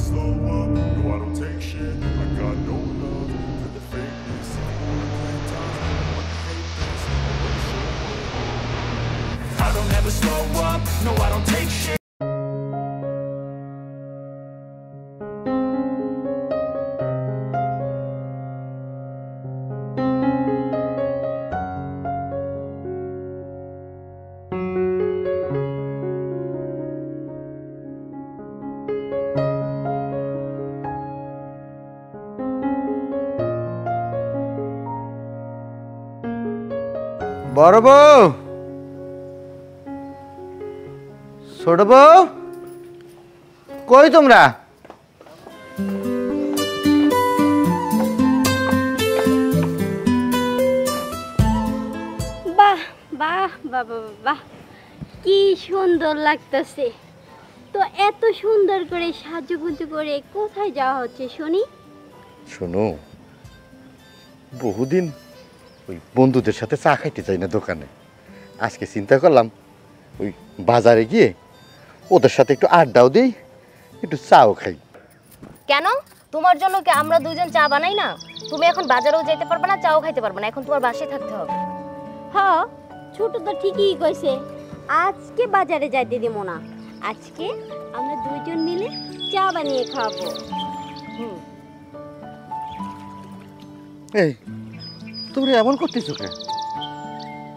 slow up, no I don't take shit. I got no love for the fakeness. I wanna play tough, I wanna hate this. I wanna show up. I don't ever slow up, no I don't take shit. বড় বউ, ছোট বউ, কই তোমরা? বাহ বাহ বাহ বাহ, কি সুন্দর লাগতেছে তো। এত সুন্দর করে সাজুগুজু করে কোথায় যাওয়া হচ্ছে শুনি? শোনো, বহুদিন ওই বন্ধুদের সাথে চা খাইতে যাই না দোকানে। আজকে চিন্তা করলাম ওই বাজারে গিয়ে ওদের সাথে একটু আড্ডাও দিই, একটু চাও খাই। কেন? তোমার জন্য কি আমরা দুজন চা বানাই না? তুমি এখন বাজারেও যেতে পারবে না, চাও খাইতে পারবে না, এখন তোমার বাসায় থাকতে হবে। হ্যাঁ, ছোট তো ঠিকই কইছে। আজকে বাজারে যাইতে দিব না, আজকে আমরা দুইজন মিলে চা বানিয়ে খাবো। এই তোমরা এমন করতেছো কে?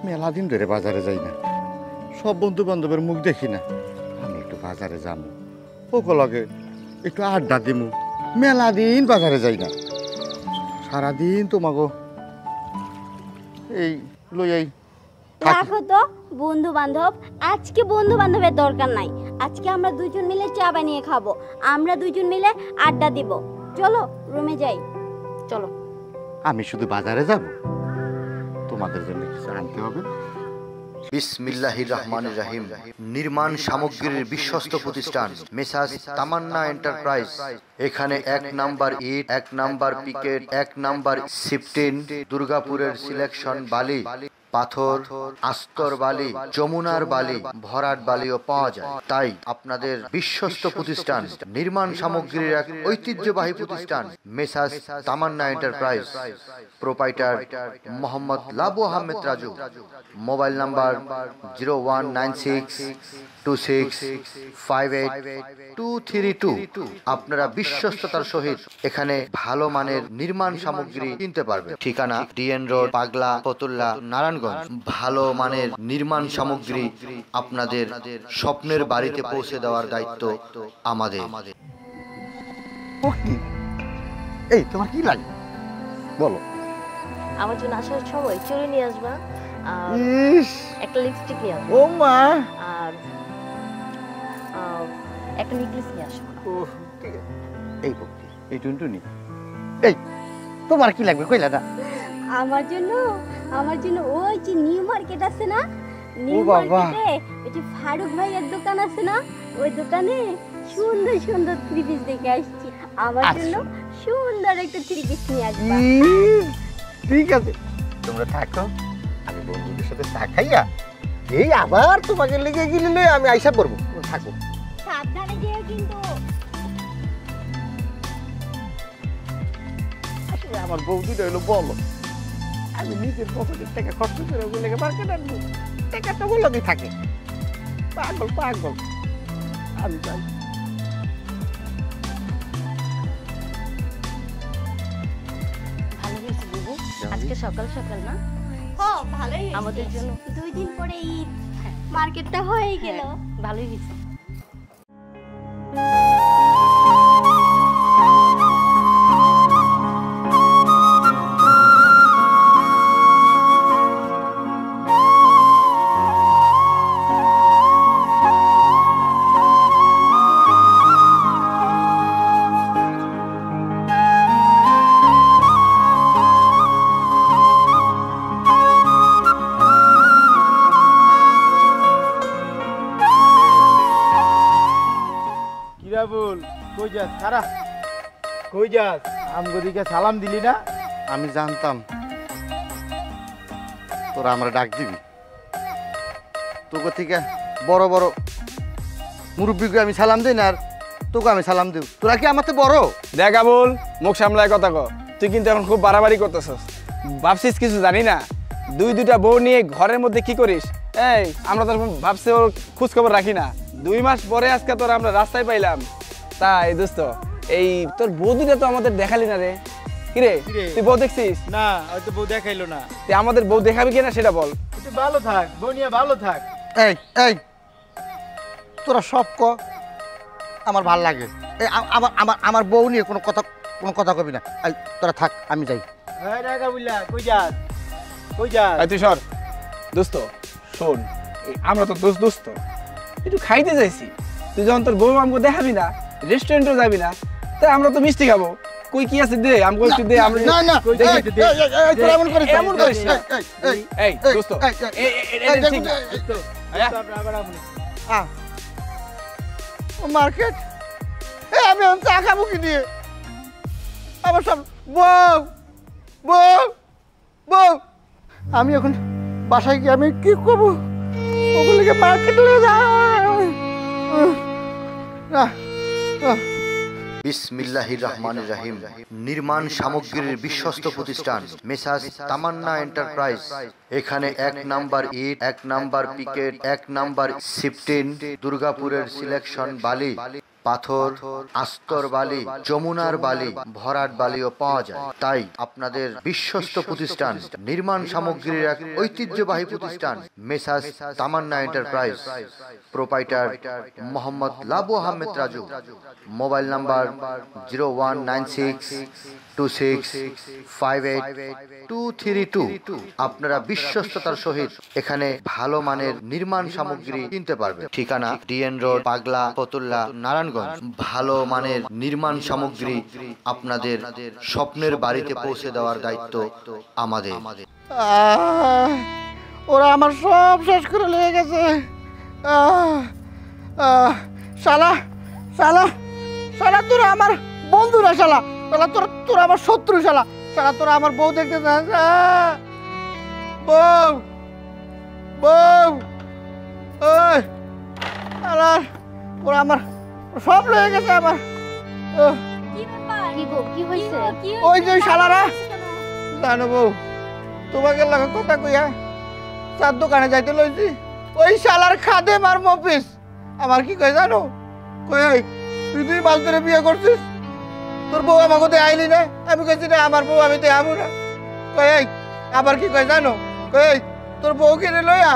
মেলা দিন ধরে বাজারে যাই না, সব বন্ধু বান্ধবের মুখ দেখি না। আমি একটু বাজারে যাবো, ওকে লগে একটু আড্ডা দিমু। মেলা দিন বাজারে যাই না, সারাদিন তোমাকে এই লইয়াই রাখো তো বন্ধু বান্ধব। আজকে বন্ধু বান্ধবের দরকার নাই, আজকে আমরা দুইজন মিলে চা বানিয়ে খাবো, আমরা দুইজন মিলে আড্ডা দিব। চলো রুমে যাই, চলো। আমি শুধু বাজারে যাব, তোমাদের জন্য কিছু আনতে হবে। বিসমিল্লাহির রহমানির রহিম। নির্মাণ সামগ্রীর বিশ্বস্ত প্রতিষ্ঠান মেসাজ তামান্না এন্টারপ্রাইজ। এখানে 1 নাম্বার ইট, 1 নাম্বার পিকেট, 1 নাম্বার সিফটিন, দুর্গাপুরের সিলেকশন বালি, পাথর, আস্তর বালি, যমুনার বালি, ভরাট বালিও পাওয়া যায়। তাই আপনাদের বিশ্বস্ত প্রতিষ্ঠান, নির্মাণ সামগ্রীর এক ঐতিহ্যবাহী প্রতিষ্ঠান messrs Tamanna enterprise. Proprietor Mohammad Labu Ahmed Raju. Mobile number 019626582232। আপনারা বিশ্বস্ততার সহিত এখানে ভালো মানের নির্মাণ সামগ্রী কিনতে পারবেন। ঠিকানা ডিএন রোড, পাগলা, ফতুল্লা, নারায়ণগঞ্জ। ভালো মানের নির্মাণ সামগ্রী আপনাদের স্বপ্নের বাড়িতে পৌঁছে দেওয়ার দায়িত্ব আমাদের। এই তোমার কি লাগে বলো? আমার জন্য আসার সময় চুড়ি নিয়ে আসবা, একটা লিপস্টিক নিয়ে আসবা, ও মা, আর একটা নেকলেস নিয়ে আসবা। এই বক্তি, এই টুনটুনি, এই তোমার কি লাগবে কইলা না? আমার জন্য ওই যে নিউ মার্কেট আছে না, নিউ বাবা। মার্কেটে ওই যে ফারুক ভাইয়ের দোকান আছে না, ওই দোকানে সুন্দর সুন্দর থ্রি পিস দেখে আসছি। আমার জন্য সুন্দর একটা থ্রি পিস নিয়ে আসবা। ঠিক আছে, তোমরা থাকো, আমি বন্ধুদের সাথে চা খাইয়া এই আবার তোমাকে লেগে গেলে আমি আইসা পড়বো। থাকো, সাবধানে যেও কিন্তু। আসলে আমার বৌদিটা হইলো বলো, আমি নিজের পকেটের টাকা খরচ করে বলে মার্কেট আনবো, টাকাটা বলো কি থাকে। পাগল পাগল, আমি যাই। ভালো হয়েছে বুবু, আজকে সকাল সকাল না? ও ভালোই হয়েছে। আমাদের জন্য 2 দিন পরে ঈদ, মার্কেটটা হয়ে গেল। ভালোই হয়েছে। কই যাস সারা, কই যাস? আমগদিকে সালাম দিলি না? আমি জানতাম তোরা আমরা ডাক দিবি। তোকে থেকে বড় বড় মুরব্বীকে আমি সালাম দিই না, আর তোকে আমি সালাম দিব। তোরা কি আমার তো বড়? দেখ আবুল, মুখ সামলায় কথা ক। তুই কিন্তু এখন খুব বাড়াবাড়ি করতেছস। ভাবছিস কিছু জানি না? দুইটা বউ নিয়ে ঘরের মধ্যে কি করিস? এই আমরা তো ভাবছি ওর খোঁজ খবর রাখি না। 2 মাস পরে আজকে তোর আমরা রাস্তায় পাইলাম। তাই দোস্ত, এই তোর বউ দুটা তো আমাদের দেখালি না রে। কিরে তুই বউ দেখছিস? না হয়তো বউ দেখাইলো না। তুই আমাদের বউ দেখাবি কিনা সেটা বল। তুই ভালো থাক, বউ নিয়ে ভালো থাক। এই এই তোরা সব ক, আমার ভাল লাগে। এই আমার আমার আমার বউ নিয়ে কোনো কথা কবি না। এই তোরা থাক, আমি যাই। হ্যাঁ রাগা বুঝলা, কই যাস কই যাস? এই তুই সর। দোস্ত শোন, আমরা তো দোস্ত একটু খাইতে যাইছি। তুই যখন তোর বউ আমাকে দেখাবি না, রেস্টুরেন্টও যাবি না, তাই আমরা তো মিষ্টি খাবো। কই কি আছে দে, আমাকে একটু দে। আমরা না না দেখি তো দে। তোরা এমন করিস না। এমন করিস না। এই দোস্ত এটা ঠিক না। মার্কেট আমি এখন চা খাবো কি দিয়ে? আমার সব বউ বউ বউ। আমি এখন বাসায় গিয়ে আমি কি করবো? ওগুলিকে মার্কেটে না। বিসমিল্লাহির রহমানির রহিম। নির্মাণ সামগ্রীর বিশ্বস্ত প্রতিষ্ঠান মেসাজ তামান্না এন্টারপ্রাইজ। এখানে 1 নাম্বার ইট, 1 নাম্বার পিকেট, 1 নাম্বার শিফটিন, দুর্গাপুরের সিলেকশন বালি, পাথর, আস্তর বালি, যমুনার বালি, ভরাট বালিও পাওয়া যায়। তাই আপনাদের বিশ্বস্ত প্রতিষ্ঠান, নির্মাণ সামগ্রীর এক ঐতিহ্যবাহী প্রতিষ্ঠান messrs Tamanna enterprise. Proprietor Mohammad Labu Ahmed Raju. Mobile number 019626582232। আপনারা বিশ্বস্ততার সহিত এখানে ভালো মানের নির্মাণ সামগ্রী কিনতে পারবেন। ঠিকানা ডিএন রোড, পাগলা, ফতুল্লা, নারায়ণগঞ্জ। ভালো মানের নির্মাণ সামগ্রী আপনাদের স্বপ্নের বাড়িতে পৌঁছে দেওয়ার দায়িত্ব আমাদের। ওরা আমার সব শেষ করে লেগে গেছে। শালা শালা শালা তোরা আমার বন্ধু না, শালা শালা তোরা আমার শত্রু, শালা শালা তোরা আমার বউ দেখতে চাস? বউ বউ ওই শালা ওরা আমার সব লেগে গেছে আমার। কি ব্যাপার? কি গো, কি হইছে? ওই যে শালারা জানো বউ, তোমাকে লাগে কথা কইয়া চার দোকানে যাইতে লইছি। ওই শালার খাদেম আর মফিস আমার কি কই জানো? কই তুই 2 মাস ধরে বিয়ে করছিস, তোর বউ আমাকে দে আইলি না? আমি কইছি না আমার বউ আমি দে আমু না। কই আবার কি কই জানো? কই তোর বউ কিনে লইয়া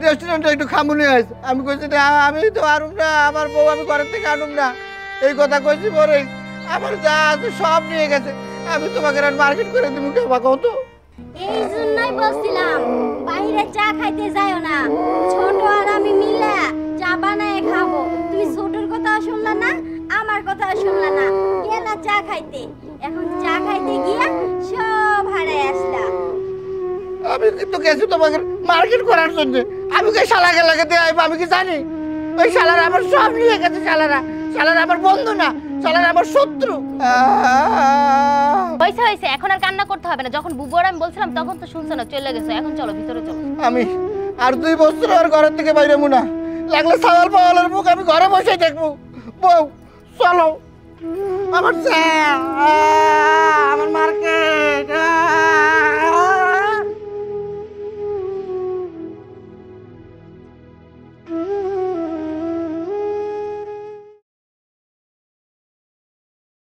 রেস্টুরেন্টে একটু খামুনি আইছে। আমি কইছি না আমি তো আনুম না, আমার বউ আমি ঘরের থেকে আনুম না। এই কথা কইছি পরে আমার যা আছে সব নিয়ে গেছে। আমি তোমাকে মার্কেট করে দিব কেবা কত? এই জন্যই বলছিলাম বাইরে চা খাইতে যাইও না। ছোট আর আমি মিলে চা বানায় খাবো। তুমি ছোটর কথা শুনলা না, আমার কথা শুনলা না, গেলা চা খাইতে। এখন চা খাইতে গিয়া সব হারায় আসলা। আমি কিন্তু গেছি তোমাকে মার্কেট করার জন্য। আমি কি শালাকে লাগাতে আইব? আমি কি জানি? ওই শালারা আমার সব নিয়ে গেছে। শালারা শালারা আমার বন্ধু না, শালারা আমার শত্রু। হইছে হইছে, এখন আর কান্না করতে হবে না। যখন বুবুর আমি বলছিলাম তখন তো শুনছো না, চলে গেছো। এখন চলো ভিতরে চলো। আমি আর 2 বছর আর ঘরের থেকে বাইরে মুনা, লাগলে সাওয়াল পাওয়ালের মুখ আমি ঘরে বসে দেখবো। বউ চলো আমার চা, আমার মার্কেট।